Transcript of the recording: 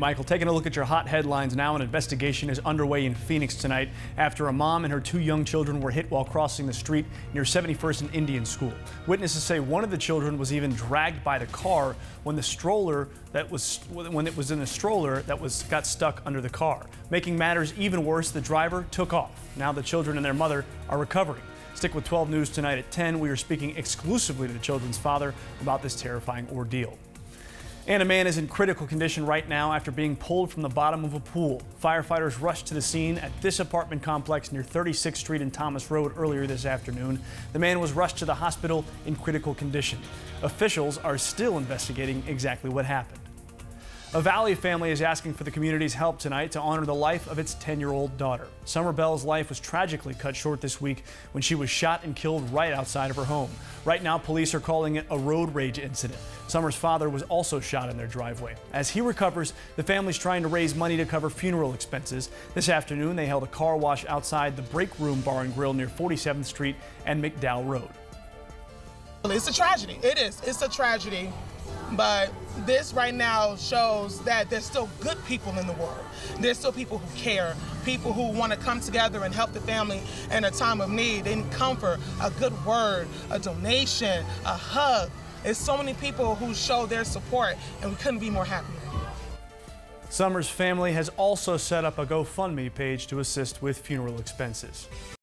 Michael, taking a look at your hot headlines now. An investigation is underway in Phoenix tonight after a mom and her two young children were hit while crossing the street near 71st and Indian School. Witnesses say one of the children was even dragged by the car when it was in the stroller that got stuck under the car. Making matters even worse, the driver took off. Now the children and their mother are recovering. Stick with 12 News tonight at 10. We are speaking exclusively to the children's father about this terrifying ordeal. And a man is in critical condition right now after being pulled from the bottom of a pool. Firefighters rushed to the scene at this apartment complex near 36th Street and Thomas Road earlier this afternoon. The man was rushed to the hospital in critical condition. Officials are still investigating exactly what happened. A Valley family is asking for the community's help tonight to honor the life of its 10-year-old daughter. Summer Bell's life was tragically cut short this week when she was shot and killed right outside of her home. Right now, police are calling it a road rage incident. Summer's father was also shot in their driveway. As he recovers, the family's trying to raise money to cover funeral expenses. This afternoon, they held a car wash outside the Break Room Bar and Grill near 47th Street and McDowell Road. It's a tragedy. It is. It's a tragedy. But this right now shows that there's still good people in the world. There's still people who care, people who want to come together and help the family in a time of need. They need comfort, a good word, a donation, a hug. There's so many people who show their support, and we couldn't be more happy. Summer's family has also set up a GoFundMe page to assist with funeral expenses.